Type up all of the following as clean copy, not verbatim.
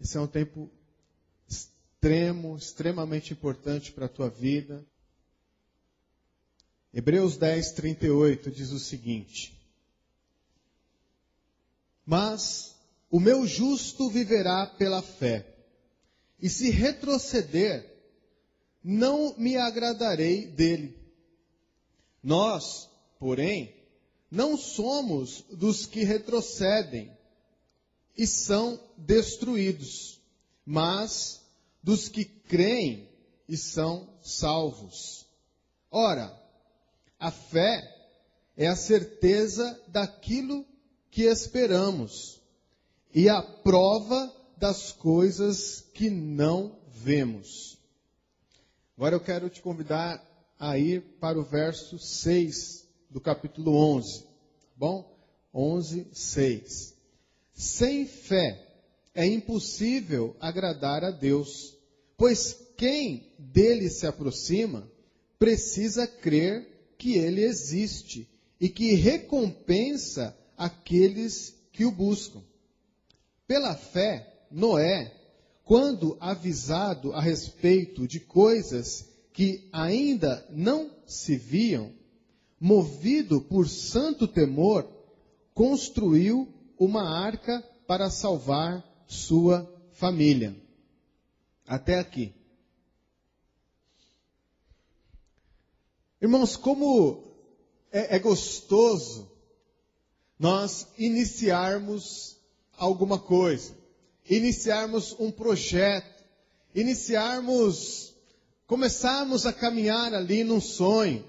Esse é um tempo extremamente importante para a tua vida. Hebreus 10, 38 diz o seguinte: mas o meu justo viverá pela fé, e se retroceder, não me agradarei dele. Nós, porém, não somos dos que retrocedem e são destruídos, mas dos que creem e são salvos. Ora, a fé é a certeza daquilo que esperamos e a prova das coisas que não vemos. Agora eu quero te convidar a ir para o verso 6 do capítulo 11, tá bom? 11, 6. Sem fé é impossível agradar a Deus, pois quem dele se aproxima precisa crer que ele existe e que recompensa aqueles que o buscam. Pela fé, Noé, quando avisado a respeito de coisas que ainda não se viam, movido por santo temor, construiu uma arca para salvar sua família. Até aqui. Irmãos, como é gostoso nós iniciarmos alguma coisa, iniciarmos um projeto, começarmos a caminhar ali num sonho.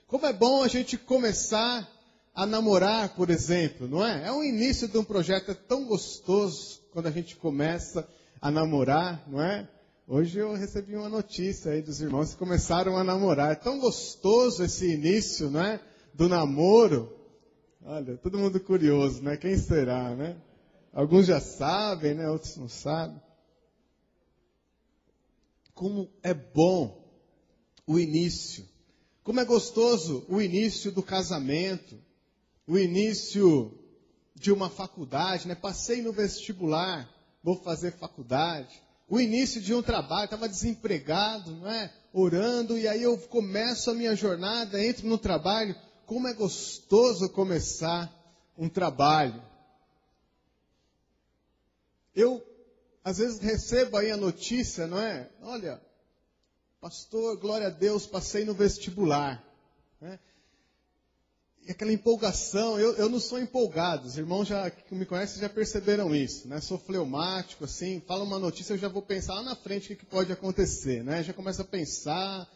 Como é bom a gente começar a namorar, por exemplo, não é? É o início de um projeto, é tão gostoso quando a gente começa a namorar, não é? Hoje eu recebi uma notícia aí dos irmãos que começaram a namorar. É tão gostoso esse início, não é? Do namoro. Olha, todo mundo curioso, né? Quem será, né? Alguns já sabem, né? Outros não sabem. Como é bom o início. Como é gostoso o início do casamento. O início de uma faculdade, né? Passei no vestibular, vou fazer faculdade. O início de um trabalho, estava desempregado, não é? Orando, e aí eu começo a minha jornada, entro no trabalho. Como é gostoso começar um trabalho. Eu, às vezes, recebo aí a notícia, não é? Olha, pastor, glória a Deus, passei no vestibular. Né? E aquela empolgação, eu não sou empolgado, os irmãos que me conhecem já perceberam isso, né? Sou fleumático, assim, fala uma notícia, eu já vou pensar lá na frente o que pode acontecer, né? Já começo a pensar,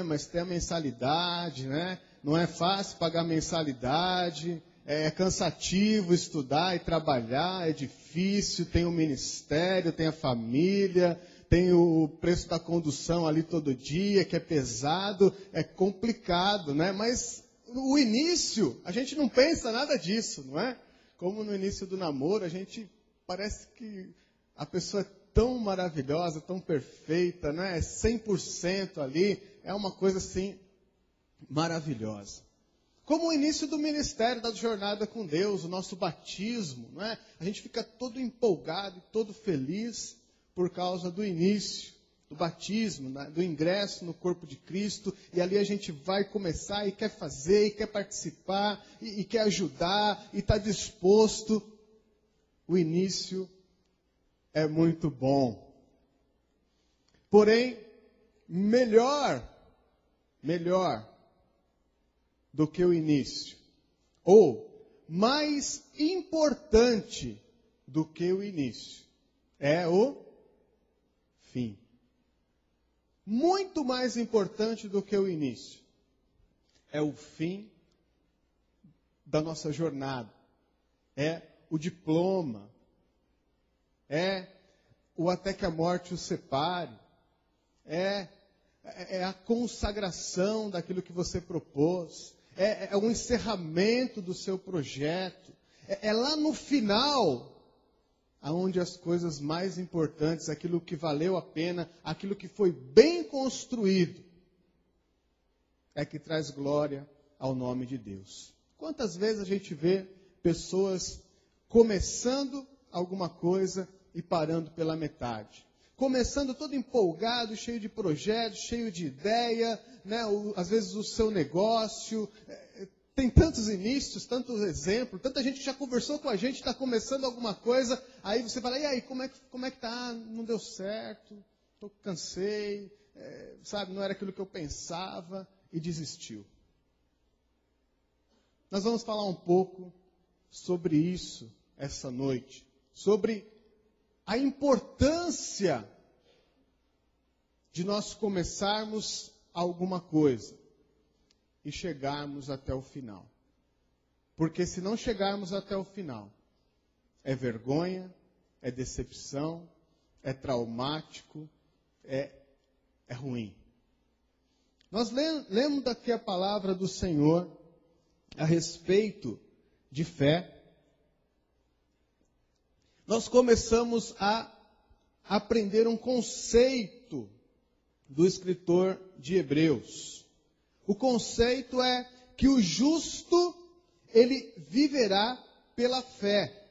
mas tem a mensalidade, né? Não é fácil pagar mensalidade, é cansativo estudar e trabalhar, é difícil, tem o ministério, tem a família, tem o preço da condução ali todo dia, que é pesado, é complicado, né? Mas o início, a gente não pensa nada disso, não é? Como no início do namoro, a gente parece que a pessoa é tão maravilhosa, tão perfeita, né? É 100% ali, é uma coisa assim maravilhosa. Como o início do ministério, da jornada com Deus, o nosso batismo, não é? A gente fica todo empolgado e todo feliz por causa do início, do batismo, do ingresso no corpo de Cristo, e ali a gente vai começar e quer fazer, e quer participar, e quer ajudar, e está disposto. O início é muito bom. Porém, melhor do que o início, ou mais importante do que o início, é o fim. Muito mais importante do que o início, é o fim da nossa jornada, é o diploma, é o até que a morte o separe, é a consagração daquilo que você propôs, é o encerramento do seu projeto, é lá no final, aonde as coisas mais importantes, aquilo que valeu a pena, aquilo que foi bem construído, é que traz glória ao nome de Deus. Quantas vezes a gente vê pessoas começando alguma coisa, e parando pela metade. Começando todo empolgado, cheio de projetos, cheio de ideia, né? Às vezes o seu negócio. Tem tantos inícios, tantos exemplos, tanta gente que já conversou com a gente, está começando alguma coisa, aí você fala, e aí, como é que tá? Não deu certo, cansei, sabe, não era aquilo que eu pensava, e desistiu. Nós vamos falar um pouco sobre isso essa noite, sobre a importância de nós começarmos alguma coisa e chegarmos até o final. Porque se não chegarmos até o final, é vergonha, é decepção, é traumático, é ruim. Nós lemos daqui a palavra do Senhor a respeito de fé. Nós começamos a aprender um conceito do escritor de Hebreus. O conceito é que o justo, ele viverá pela fé.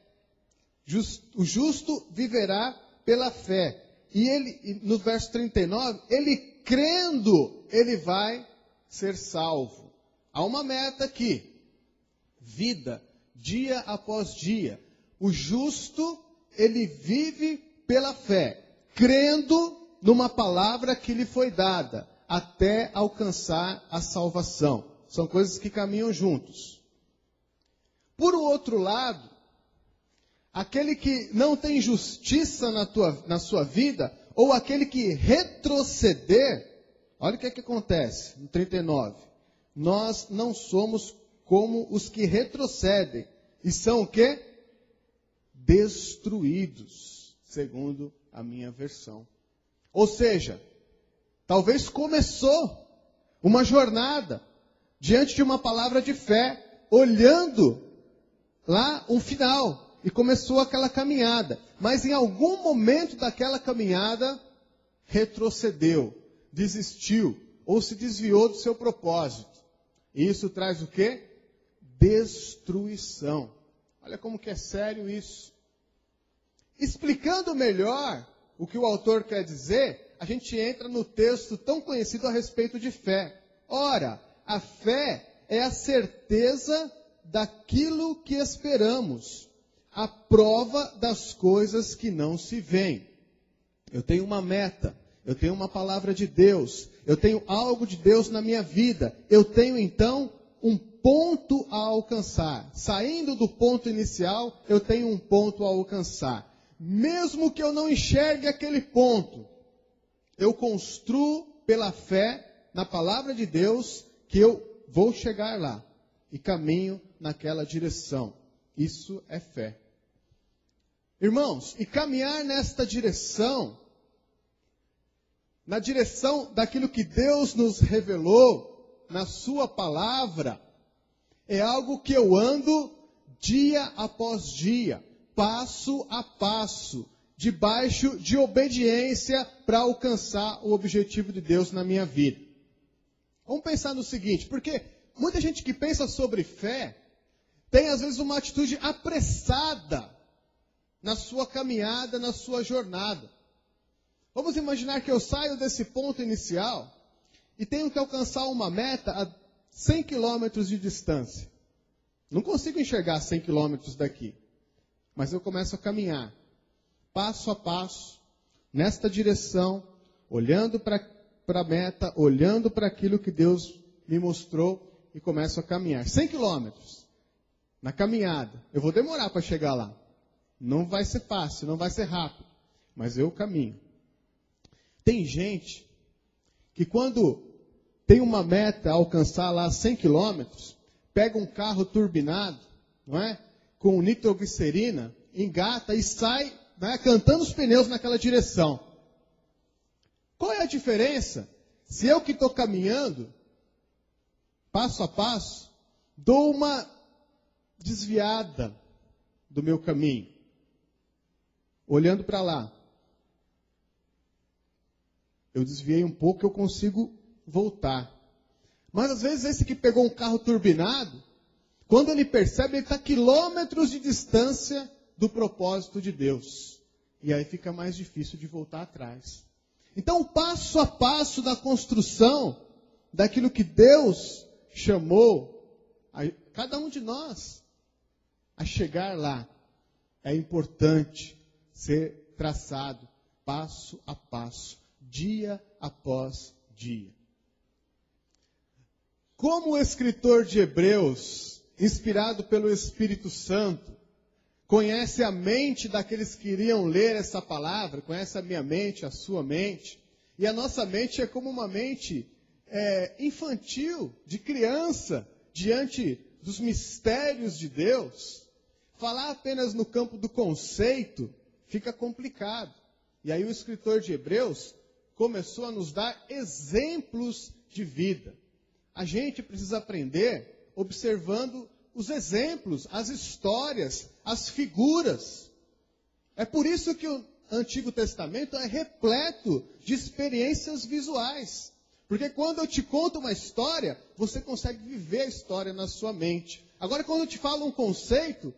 O justo viverá pela fé. E ele, no verso 39, ele crendo, ele vai ser salvo. Há uma meta aqui. Vida, dia após dia. O justo, ele vive pela fé, crendo numa palavra que lhe foi dada, até alcançar a salvação. São coisas que caminham juntos. Por outro lado, aquele que não tem justiça na sua vida, ou aquele que retroceder, olha o que acontece no 39. Nós não somos como os que retrocedem, e são o quê? Destruídos, segundo a minha versão. Ou seja, talvez começou uma jornada diante de uma palavra de fé, olhando lá um final, e começou aquela caminhada. Mas em algum momento daquela caminhada, retrocedeu, desistiu, ou se desviou do seu propósito. E isso traz o quê? Destruição. Olha como que é sério isso. Explicando melhor o que o autor quer dizer, a gente entra no texto tão conhecido a respeito de fé. Ora, a fé é a certeza daquilo que esperamos, a prova das coisas que não se veem. Eu tenho uma meta, eu tenho uma palavra de Deus, eu tenho algo de Deus na minha vida, eu tenho então um ponto a alcançar. Saindo do ponto inicial, eu tenho um ponto a alcançar. Mesmo que eu não enxergue aquele ponto, eu construo pela fé na palavra de Deus que eu vou chegar lá e caminho naquela direção. Isso é fé. Irmãos, e caminhar nesta direção, na direção daquilo que Deus nos revelou na sua palavra, é algo que eu ando dia após dia, passo a passo, debaixo de obediência para alcançar o objetivo de Deus na minha vida. Vamos pensar no seguinte, porque muita gente que pensa sobre fé tem às vezes uma atitude apressada na sua caminhada, na sua jornada. Vamos imaginar que eu saio desse ponto inicial e tenho que alcançar uma meta a 100 quilômetros de distância. Não consigo enxergar 100 quilômetros daqui, mas eu começo a caminhar, passo a passo, nesta direção, olhando para a meta, olhando para aquilo que Deus me mostrou e começo a caminhar. 100 quilômetros na caminhada. Eu vou demorar para chegar lá. Não vai ser fácil, não vai ser rápido, mas eu caminho. Tem gente que quando tem uma meta a alcançar lá 100 quilômetros, pega um carro turbinado, não é? Com nitroglicerina, engata e sai, né, cantando os pneus naquela direção. Qual é a diferença? Se eu que estou caminhando, passo a passo, dou uma desviada do meu caminho, olhando para lá. Eu desviei um pouco, eu consigo voltar. Mas às vezes esse que pegou um carro turbinado, quando ele percebe, ele está a quilômetros de distância do propósito de Deus. E aí fica mais difícil de voltar atrás. Então, o passo a passo da construção daquilo que Deus chamou cada um de nós a chegar lá, é importante ser traçado passo a passo, dia após dia. Como o escritor de Hebreus, inspirado pelo Espírito Santo, conhece a mente daqueles que iriam ler essa palavra, conhece a minha mente, a sua mente, e a nossa mente é como uma mente infantil, de criança, diante dos mistérios de Deus. Falar apenas no campo do conceito fica complicado. E aí o escritor de Hebreus começou a nos dar exemplos de vida. A gente precisa aprender observando os exemplos, as histórias, as figuras. É por isso que o Antigo Testamento é repleto de experiências visuais. Porque quando eu te conto uma história, você consegue viver a história na sua mente. Agora, quando eu te falo um conceito,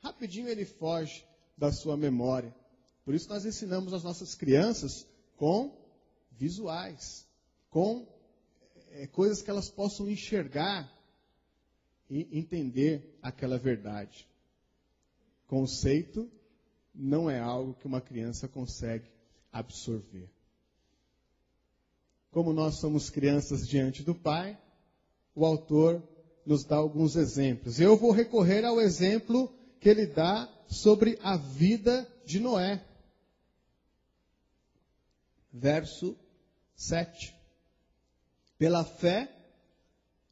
rapidinho ele foge da sua memória. Por isso nós ensinamos as nossas crianças com visuais, com coisas que elas possam enxergar e entender aquela verdade. Conceito não é algo que uma criança consegue absorver. Como nós somos crianças diante do Pai, o autor nos dá alguns exemplos. Eu vou recorrer ao exemplo que ele dá sobre a vida de Noé. Verso 7. Pela fé,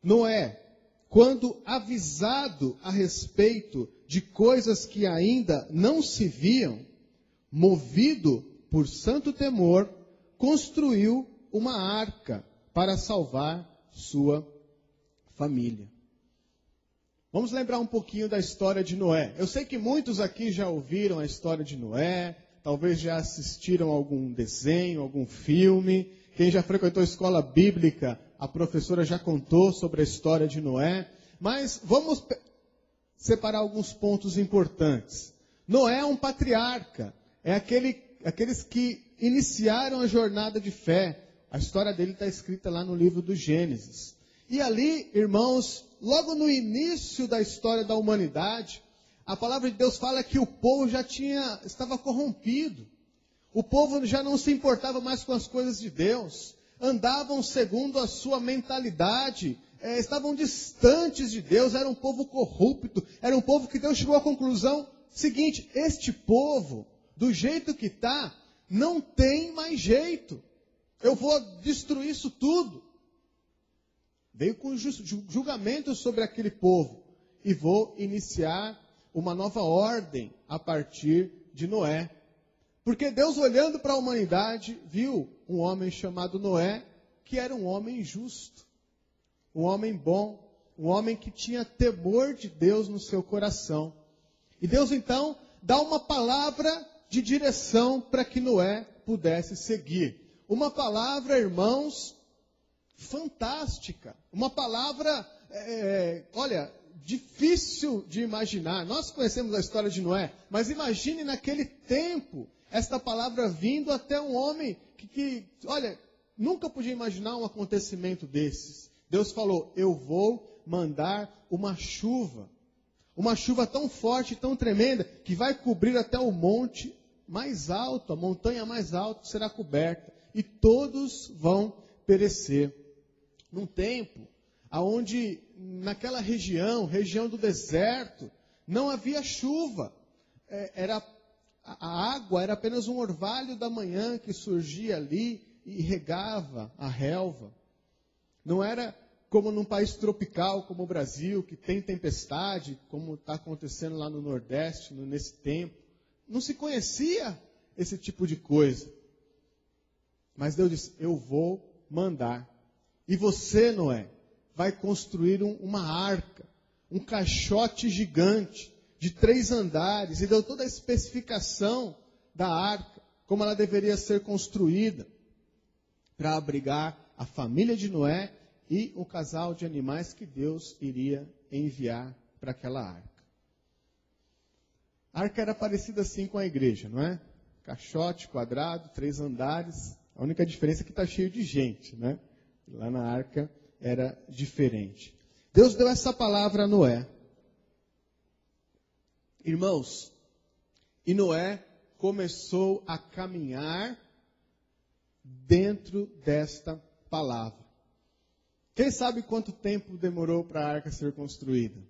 Noé, quando avisado a respeito de coisas que ainda não se viam, movido por santo temor, construiu uma arca para salvar sua família. Vamos lembrar um pouquinho da história de Noé. Eu sei que muitos aqui já ouviram a história de Noé, talvez já assistiram algum desenho, algum filme. Quem já frequentou a escola bíblica, a professora já contou sobre a história de Noé. Mas vamos separar alguns pontos importantes. Noé é um patriarca, é aqueles que iniciaram a jornada de fé. A história dele está escrita lá no livro do Gênesis. E ali, irmãos, logo no início da história da humanidade, a palavra de Deus fala que o povo estava corrompido. O povo já não se importava mais com as coisas de Deus. Andavam segundo a sua mentalidade. Estavam distantes de Deus. Era um povo corrupto. Era um povo que Deus chegou à conclusão seguinte: este povo, do jeito que está, não tem mais jeito. Eu vou destruir isso tudo. Veio com julgamento sobre aquele povo. E vou iniciar uma nova ordem a partir de Noé. Porque Deus, olhando para a humanidade, viu um homem chamado Noé, que era um homem justo, um homem bom, um homem que tinha temor de Deus no seu coração. E Deus, então, dá uma palavra de direção para que Noé pudesse seguir. Uma palavra, irmãos, fantástica. Uma palavra, difícil de imaginar. Nós conhecemos a história de Noé, mas imagine naquele tempo esta palavra vindo até um homem que nunca podia imaginar um acontecimento desses. Deus falou: eu vou mandar uma chuva tão forte, tão tremenda, que vai cobrir até o monte mais alto, a montanha mais alta será coberta, e todos vão perecer. Num tempo onde naquela região do deserto, não havia chuva. A água era apenas um orvalho da manhã que surgia ali e regava a relva. Não era como num país tropical como o Brasil, que tem tempestade, como está acontecendo lá no Nordeste, nesse tempo. Não se conhecia esse tipo de coisa. Mas Deus disse: eu vou mandar. E você, Noé, vai construir uma arca, um caixote gigante, de 3 andares, e deu toda a especificação da arca, como ela deveria ser construída, para abrigar a família de Noé e o casal de animais que Deus iria enviar para aquela arca. A arca era parecida assim com a igreja, não é? caixote, quadrado, 3 andares. A única diferença é que está cheio de gente, né? Lá na arca era diferente. Deus deu essa palavra a Noé. Irmãos, e Noé começou a caminhar dentro desta palavra. Quem sabe quanto tempo demorou para a arca ser construída?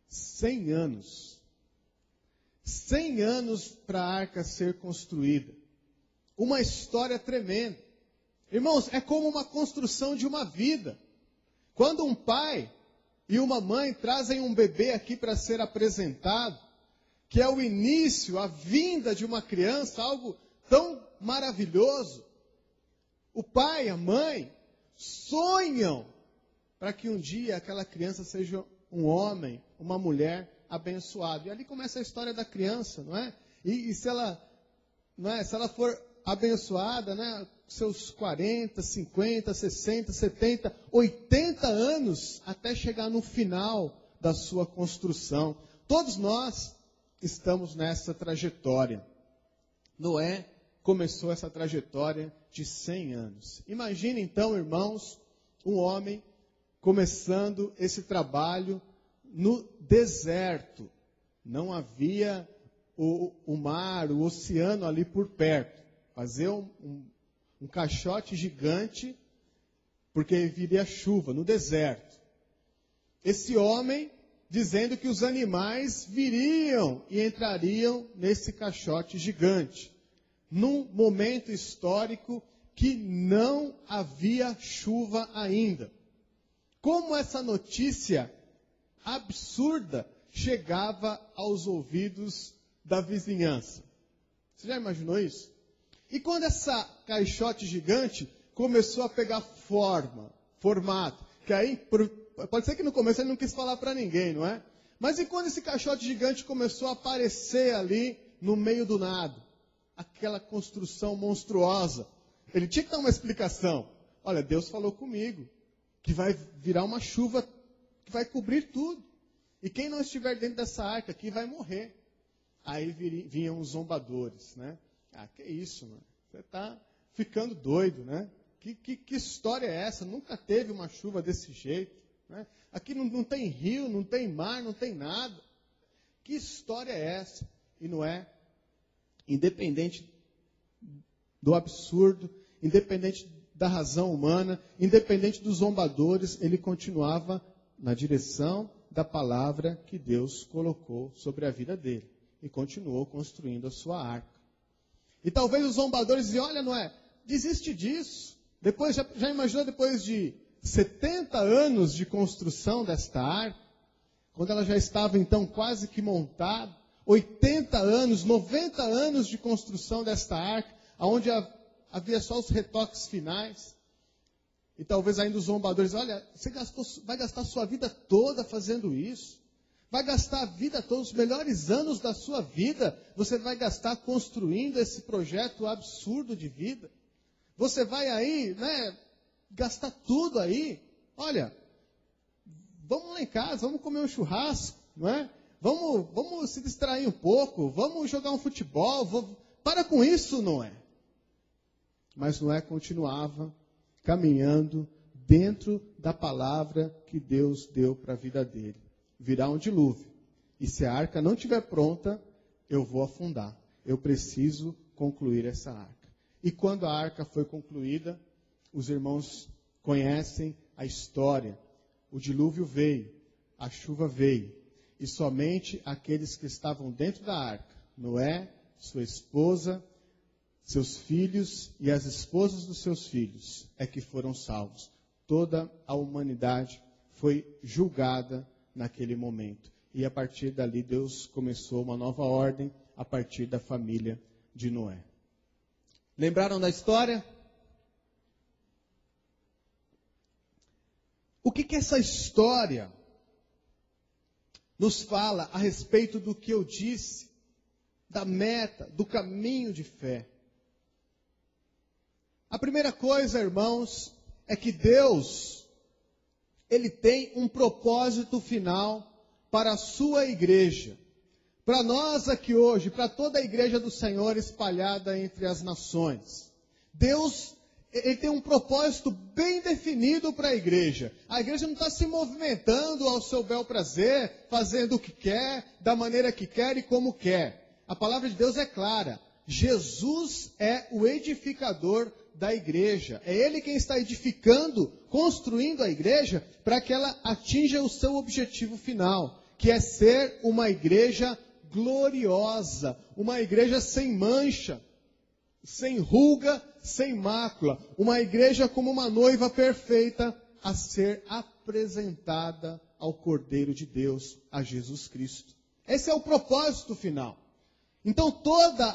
100 anos. 100 anos para a arca ser construída. Uma história tremenda. Irmãos, é como uma construção de uma vida. Quando um pai e uma mãe trazem um bebê aqui para ser apresentado, que é o início, a vinda de uma criança, algo tão maravilhoso. O pai, a mãe, sonham para que um dia aquela criança seja um homem, uma mulher abençoado. E ali começa a história da criança, não é? E se ela, não é? Se ela for abençoada, né? Seus 40, 50, 60, 70, 80 anos, até chegar no final da sua construção. Todos nós estamos nessa trajetória. Noé começou essa trajetória de 100 anos. Imagine então, irmãos, um homem começando esse trabalho no deserto. Não havia o mar, o oceano ali por perto. Fazer um caixote gigante, porque viria chuva no deserto. Esse homem dizendo que os animais viriam e entrariam nesse caixote gigante. Num momento histórico que não havia chuva ainda. Como essa notícia absurda chegava aos ouvidos da vizinhança? Você já imaginou isso? E quando essa caixote gigante começou a pegar formato, que aí, pode ser que no começo ele não quis falar para ninguém, não é? Mas e quando esse caixote gigante começou a aparecer ali no meio do nada? Aquela construção monstruosa. Ele tinha que dar uma explicação. Olha, Deus falou comigo que vai virar uma chuva que vai cobrir tudo. E quem não estiver dentro dessa arca aqui vai morrer. Aí vinham os zombadores, né? Ah, que isso, mano? Você está ficando doido, né? Que história é essa? Nunca teve uma chuva desse jeito, né? Aqui não tem rio, não tem mar, não tem nada. Que história é essa? E Noé, independente do absurdo, independente da razão humana, independente dos zombadores, ele continuava na direção da palavra que Deus colocou sobre a vida dele. E continuou construindo a sua arca. E talvez os zombadores diziam, olha Noé, desiste disso. Depois, já imaginou depois de 70 anos de construção desta arca, quando ela já estava então quase que montada, 80 anos, 90 anos de construção desta arca, onde havia só os retoques finais. E talvez ainda os zombadores, olha, você vai gastar a sua vida toda fazendo isso. Vai gastar a vida toda, os melhores anos da sua vida, você vai gastar construindo esse projeto absurdo de vida. Você vai aí, né, gastar tudo aí. Olha, vamos lá em casa, vamos comer um churrasco, não é? Vamos se distrair um pouco, vamos jogar um futebol. Para com isso, Noé. Mas Noé continuava caminhando dentro da palavra que Deus deu para a vida dele. Virá um dilúvio. E se a arca não estiver pronta, eu vou afundar. Eu preciso concluir essa arca. E quando a arca foi concluída, os irmãos conhecem a história. O dilúvio veio, a chuva veio. E somente aqueles que estavam dentro da arca, Noé, sua esposa, seus filhos e as esposas dos seus filhos, é que foram salvos. Toda a humanidade foi julgada naquele momento. E a partir dali Deus começou uma nova ordem a partir da família de Noé. Lembraram da história? O que essa história nos fala a respeito do que eu disse, da meta, do caminho de fé? A primeira coisa, irmãos, é que Deus, Ele tem um propósito final para a sua igreja, para nós aqui hoje, para toda a igreja do Senhor espalhada entre as nações. Deus, Ele tem um propósito bem definido para a igreja. A igreja não está se movimentando ao seu bel prazer, fazendo o que quer, da maneira que quer e como quer. A palavra de Deus é clara. Jesus é o edificador da igreja. É Ele quem está edificando, construindo a igreja para que ela atinja o seu objetivo final, que é ser uma igreja gloriosa, uma igreja sem mancha, sem ruga, sem mácula, uma igreja como uma noiva perfeita a ser apresentada ao Cordeiro de Deus, a Jesus Cristo. Esse é o propósito final. Então toda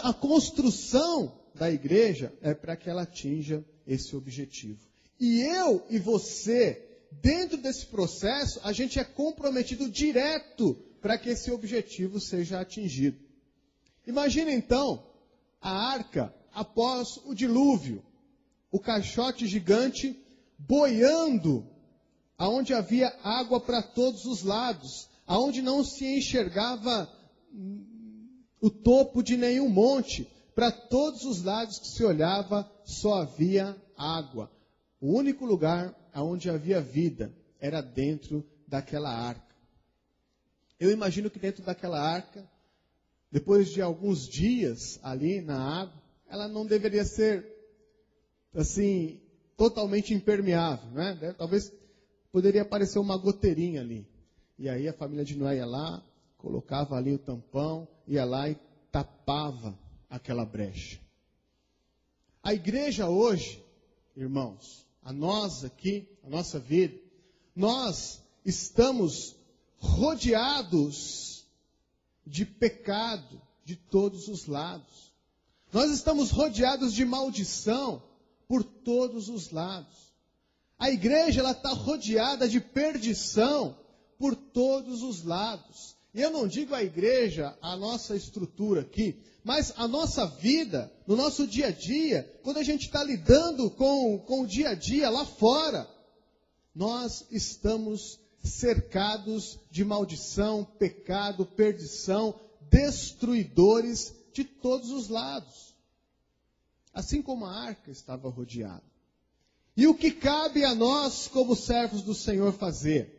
a construção da igreja é para que ela atinja esse objetivo. E eu e você, dentro desse processo, a gente é comprometido direto para que esse objetivo seja atingido. Imagina então a arca após o dilúvio, o caixote gigante boiando, aonde havia água para todos os lados, aonde não se enxergava o topo de nenhum monte, para todos os lados que se olhava só havia água. O único lugar onde havia vida era dentro daquela arca. Eu imagino que dentro daquela arca, depois de alguns dias ali na água, ela não deveria ser, assim, totalmente impermeável, né? Talvez poderia aparecer uma goteirinha ali. E aí a família de Noé ia lá, colocava ali o tampão, ia lá e tapava aquela brecha. A igreja hoje, irmãos, a nós aqui, a nossa vida, nós estamos rodeados de pecado de todos os lados. Nós estamos rodeados de maldição por todos os lados. A igreja ela está rodeada de perdição por todos os lados. E eu não digo a igreja, a nossa estrutura aqui, mas a nossa vida, no nosso dia a dia, quando a gente está lidando com o dia a dia lá fora, nós estamos cercados de maldição, pecado, perdição, destruidores de todos os lados. Assim como a arca estava rodeada. E o que cabe a nós, como servos do Senhor, fazer?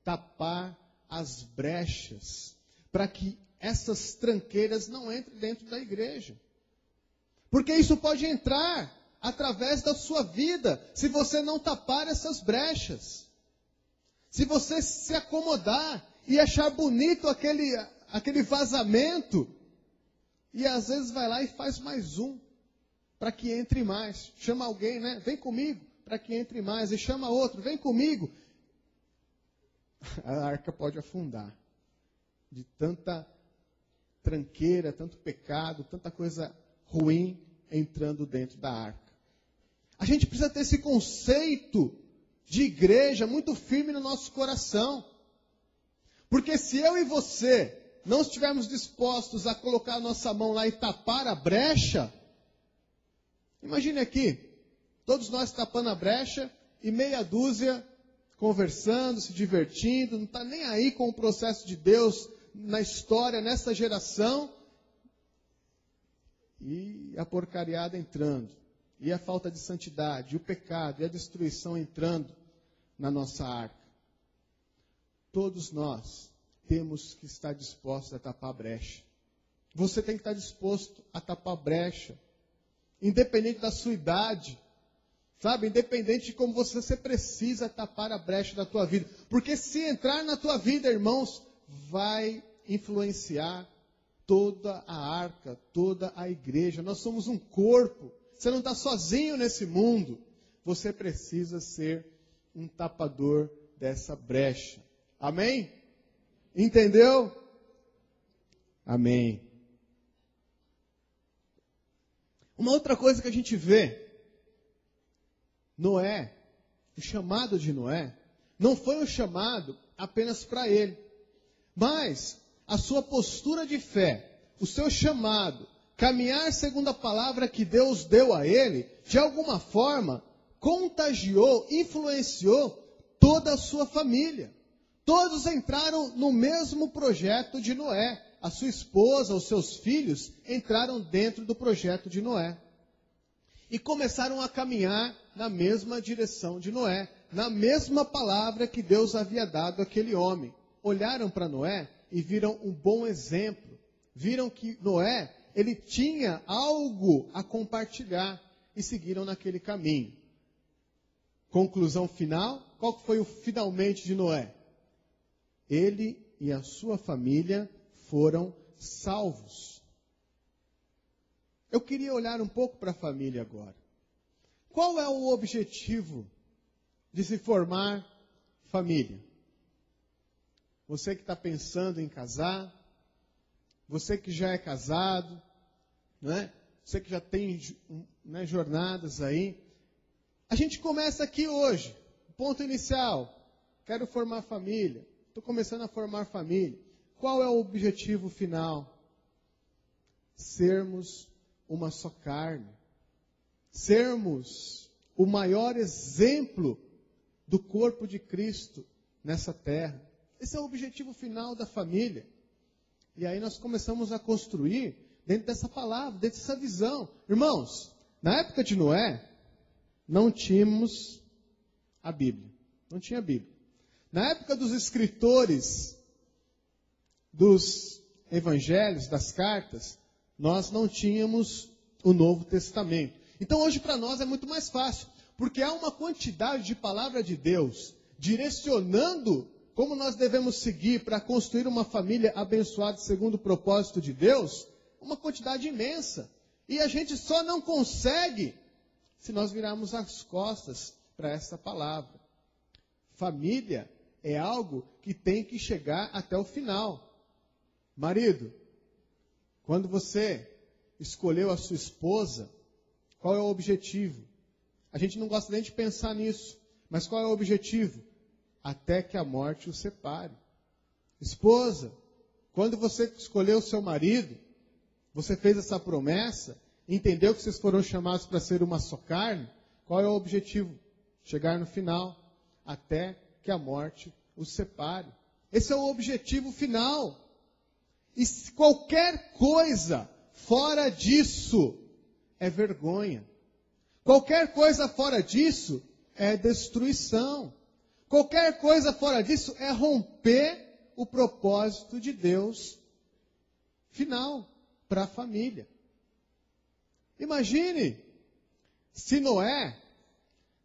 Tapar as brechas, para que essas tranqueiras não entrem dentro da igreja. Porque isso pode entrar através da sua vida, se você não tapar essas brechas. Se você se acomodar e achar bonito aquele vazamento, e às vezes vai lá e faz mais um, para que entre mais. Chama alguém, né? Vem comigo, para que entre mais. E chama outro, vem comigo. A arca pode afundar. De tanta tranqueira, tanto pecado, tanta coisa ruim entrando dentro da arca. A gente precisa ter esse conceito de igreja muito firme no nosso coração. Porque se eu e você não estivermos dispostos a colocar a nossa mão lá e tapar a brecha, imagine aqui, todos nós tapando a brecha e meia dúzia conversando, se divertindo, não está nem aí com o processo de Deus na história, nessa geração, e a porcariada entrando, e a falta de santidade, e o pecado, e a destruição entrando na nossa arca. Todos nós temos que estar dispostos a tapar a brecha. Você tem que estar disposto a tapar a brecha, independente da sua idade, sabe? Independente de como você precisa tapar a brecha da tua vida. Porque se entrar na tua vida, irmãos, vai influenciar toda a arca, toda a igreja. Nós somos um corpo. Você não está sozinho nesse mundo. Você precisa ser um tapador dessa brecha. Amém? Entendeu? Amém. Uma outra coisa que a gente vê, Noé, o chamado de Noé, não foi um chamado apenas para ele, mas a sua postura de fé, o seu chamado, caminhar segundo a palavra que Deus deu a ele, de alguma forma, contagiou, influenciou toda a sua família, Todos entraram no mesmo projeto de Noé. A sua esposa, os seus filhos, entraram dentro do projeto de Noé. E começaram a caminhar na mesma direção de Noé, na mesma palavra que Deus havia dado àquele homem. Olharam para Noé e viram um bom exemplo. Viram que Noé, ele tinha algo a compartilhar e seguiram naquele caminho. Conclusão final, qual foi o finalmente de Noé? Ele e a sua família foram salvos. Eu queria olhar um pouco para a família agora. Qual é o objetivo de se formar família? Você que está pensando em casar, você que já é casado, né? Você que já tem jornadas aí. A gente começa aqui hoje, ponto inicial, quero formar família, estou começando a formar família. Qual é o objetivo final? Sermos uma só carne. Sermos o maior exemplo do corpo de Cristo nessa terra. Esse é o objetivo final da família. E aí nós começamos a construir dentro dessa palavra, dentro dessa visão. Irmãos, na época de Noé, não tínhamos a Bíblia. Não tinha Bíblia. Na época dos escritores dos evangelhos, das cartas, nós não tínhamos o Novo Testamento. Então hoje para nós é muito mais fácil, porque há uma quantidade de palavra de Deus direcionando como nós devemos seguir para construir uma família abençoada segundo o propósito de Deus, uma quantidade imensa. E a gente só não consegue se nós virarmos as costas para essa palavra. Família é algo que tem que chegar até o final. Marido, quando você escolheu a sua esposa, qual é o objetivo? A gente não gosta nem de pensar nisso, mas qual é o objetivo? Até que a morte o separe. Esposa, quando você escolheu o seu marido, você fez essa promessa, entendeu que vocês foram chamados para ser uma só carne, qual é o objetivo? Chegar no final, até que a morte os separe. Esse é o objetivo final. E qualquer coisa fora disso é vergonha. Qualquer coisa fora disso é destruição. Qualquer coisa fora disso é romper o propósito de Deus final para a família. Imagine se Noé,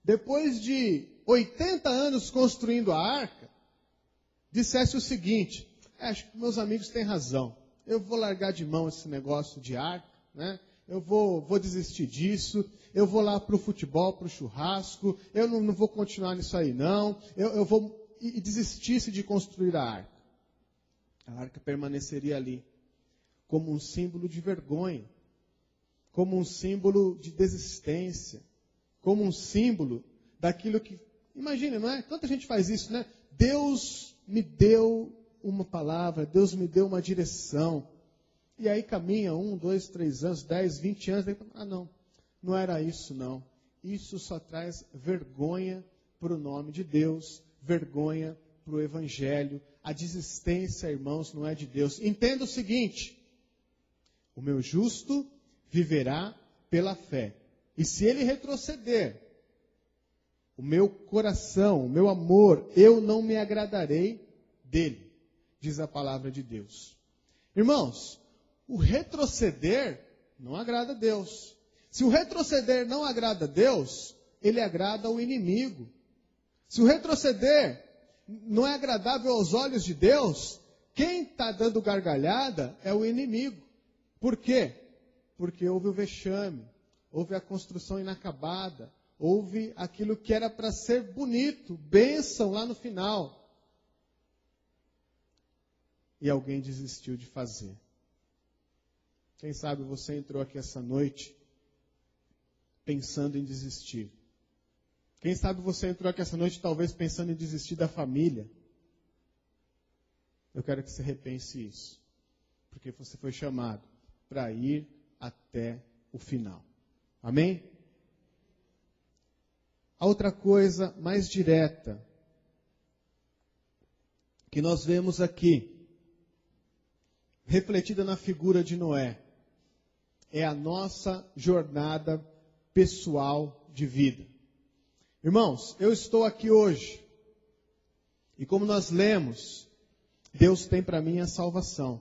depois de 80 anos construindo a arca, dissesse o seguinte: acho que meus amigos têm razão, eu vou largar de mão esse negócio de arca, né? Eu vou desistir disso, eu vou lá para o futebol, para o churrasco, eu não vou continuar nisso aí não, eu vou... E desistisse de construir a arca. A arca permaneceria ali, como um símbolo de vergonha, como um símbolo de desistência, como um símbolo daquilo que... Imagina, não é? Quanta gente faz isso, né? Deus me deu uma palavra, Deus me deu uma direção. E aí caminha 1, 2, 3 anos, 10, 20 anos. Não era isso não. Isso só traz vergonha para o nome de Deus, vergonha para o Evangelho. A desistência, irmãos, não é de Deus. Entenda o seguinte: o meu justo viverá pela fé. E se ele retroceder, o meu coração, o meu amor, eu não me agradarei dele, diz a palavra de Deus. Irmãos, o retroceder não agrada a Deus. Se o retroceder não agrada a Deus, ele agrada ao inimigo. Se o retroceder não é agradável aos olhos de Deus, quem está dando gargalhada é o inimigo. Por quê? Porque houve o vexame, houve a construção inacabada, houve aquilo que era para ser bonito, bênção lá no final. E alguém desistiu de fazer. Quem sabe você entrou aqui essa noite pensando em desistir. Quem sabe você entrou aqui essa noite talvez pensando em desistir da família. Eu quero que você repense isso. Porque você foi chamado para ir até o final. Amém? A outra coisa mais direta que nós vemos aqui, refletida na figura de Noé, é a nossa jornada pessoal de vida. Irmãos, eu estou aqui hoje, e como nós lemos, Deus tem para mim a salvação.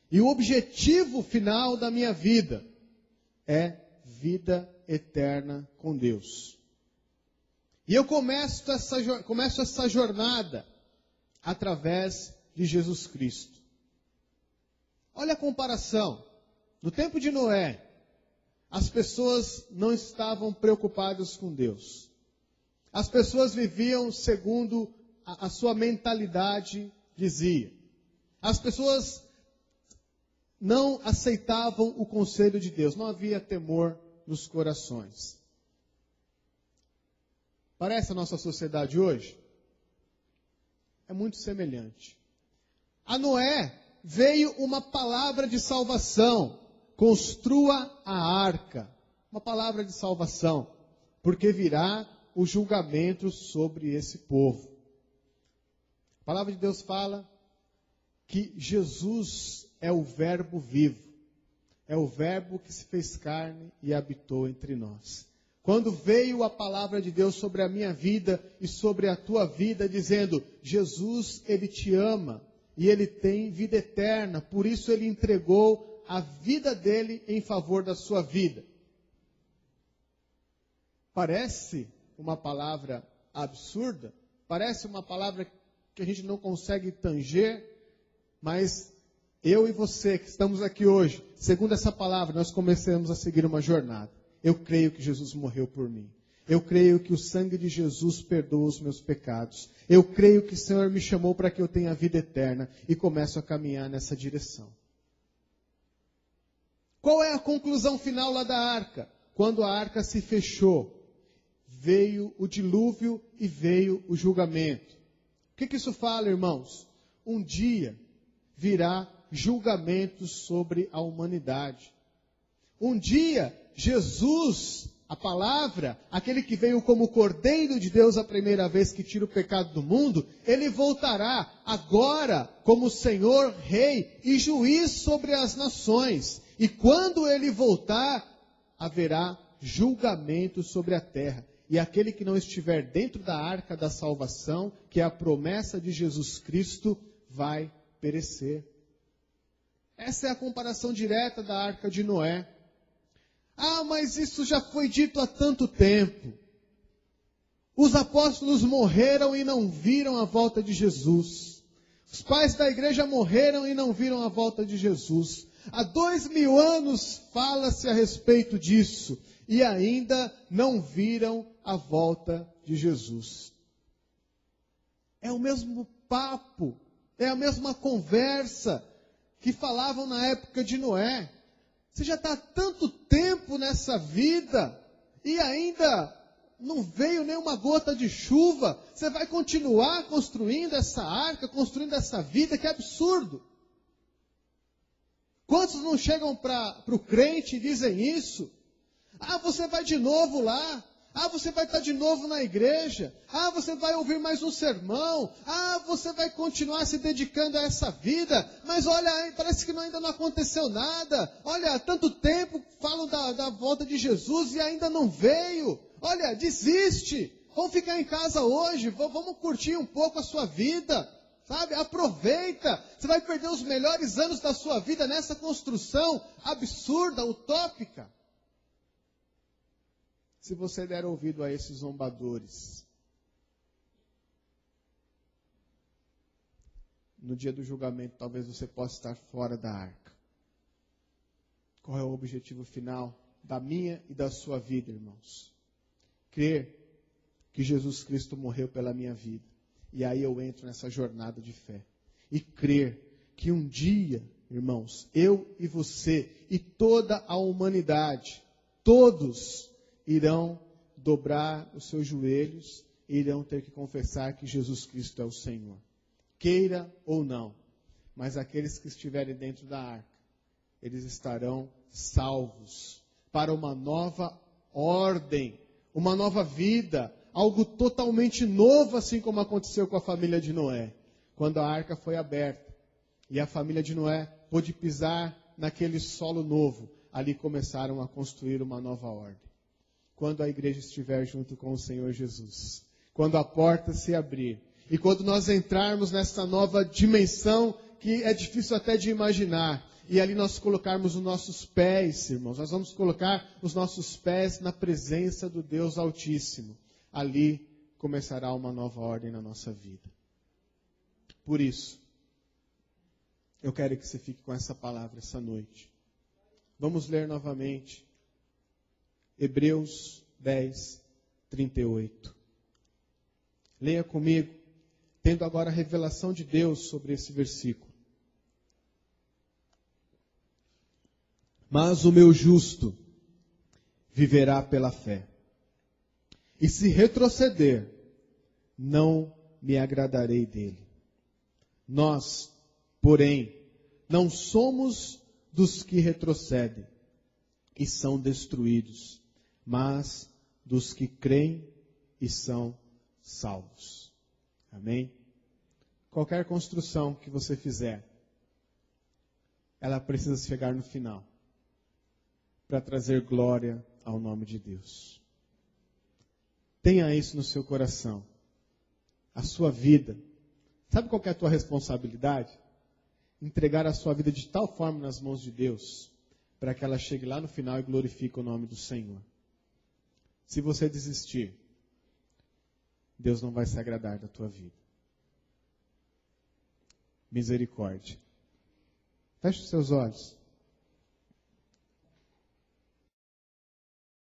E o objetivo final da minha vida é vida eterna com Deus. E eu começo essa jornada através de Jesus Cristo. Olha a comparação. No tempo de Noé, as pessoas não estavam preocupadas com Deus. As pessoas viviam segundo a sua mentalidade dizia. As pessoas não aceitavam o conselho de Deus. Não havia temor nos corações. Parece a nossa sociedade hoje? É muito semelhante. A Noé veio uma palavra de salvação. Construa a arca. Uma palavra de salvação. Porque virá o julgamento sobre esse povo. A palavra de Deus fala que Jesus é o verbo vivo. É o verbo que se fez carne e habitou entre nós. Quando veio a palavra de Deus sobre a minha vida e sobre a tua vida, dizendo, Jesus, Ele te ama e Ele tem vida eterna, por isso Ele entregou a vida dele em favor da sua vida. Parece uma palavra absurda, parece uma palavra que a gente não consegue tanger, mas eu e você que estamos aqui hoje, segundo essa palavra, nós começamos a seguir uma jornada. Eu creio que Jesus morreu por mim. Eu creio que o sangue de Jesus perdoa os meus pecados. Eu creio que o Senhor me chamou para que eu tenha vida eterna e começo a caminhar nessa direção. Qual é a conclusão final lá da arca? Quando a arca se fechou, veio o dilúvio e veio o julgamento. O que isso fala, irmãos? Um dia virá julgamento sobre a humanidade. Um dia, Jesus, a palavra, aquele que veio como Cordeiro de Deus a primeira vez que tira o pecado do mundo, ele voltará agora como Senhor, Rei e Juiz sobre as nações. E quando ele voltar, haverá julgamento sobre a terra. E aquele que não estiver dentro da arca da salvação, que é a promessa de Jesus Cristo, vai perecer. Essa é a comparação direta da arca de Noé. Ah, mas isso já foi dito há tanto tempo. Os apóstolos morreram e não viram a volta de Jesus. Os pais da igreja morreram e não viram a volta de Jesus. Há 2000 anos fala-se a respeito disso e ainda não viram a volta de Jesus. É o mesmo papo, é a mesma conversa que falavam na época de Noé. Você já está há tanto tempo nessa vida e ainda não veio nenhuma gota de chuva. Você vai continuar construindo essa arca, construindo essa vida, que absurdo. Quantos não chegam para o crente e dizem isso? Ah, você vai de novo lá. Ah, você vai estar de novo na igreja. Ah, você vai ouvir mais um sermão. Ah, você vai continuar se dedicando a essa vida. Mas olha, parece que ainda não aconteceu nada. Olha, há tanto tempo falam da volta de Jesus e ainda não veio. Olha, desiste. Vamos ficar em casa hoje. Vamos curtir um pouco a sua vida. Sabe? Aproveita. Você vai perder os melhores anos da sua vida nessa construção absurda, utópica. Se você der ouvido a esses zombadores, no dia do julgamento, talvez você possa estar fora da arca. Qual é o objetivo final da minha e da sua vida, irmãos? Crer que Jesus Cristo morreu pela minha vida. E aí eu entro nessa jornada de fé. E crer que um dia, irmãos, eu e você e toda a humanidade, todos irão dobrar os seus joelhos e irão ter que confessar que Jesus Cristo é o Senhor. Queira ou não, mas aqueles que estiverem dentro da arca, eles estarão salvos para uma nova ordem, uma nova vida, algo totalmente novo, assim como aconteceu com a família de Noé. quando a arca foi aberta e a família de Noé pôde pisar naquele solo novo, ali começaram a construir uma nova ordem. Quando a igreja estiver junto com o Senhor Jesus, quando a porta se abrir, e quando nós entrarmos nessa nova dimensão que é difícil até de imaginar, e ali nós colocarmos os nossos pés, irmãos, nós vamos colocar os nossos pés na presença do Deus Altíssimo. Ali começará uma nova ordem na nossa vida. Por isso, eu quero que você fique com essa palavra essa noite. Vamos ler novamente Hebreus 10, 38. Leia comigo, tendo agora a revelação de Deus sobre esse versículo. Mas o meu justo viverá pela fé. E se retroceder, não me agradarei dele. Nós, porém, não somos dos que retrocedem e são destruídos, mas dos que creem e são salvos. Amém? Qualquer construção que você fizer, ela precisa chegar no final para trazer glória ao nome de Deus. Tenha isso no seu coração. A sua vida. Sabe qual que é a tua responsabilidade? Entregar a sua vida de tal forma nas mãos de Deus, para que ela chegue lá no final e glorifique o nome do Senhor. Se você desistir, Deus não vai se agradar da tua vida. Misericórdia. Feche os seus olhos.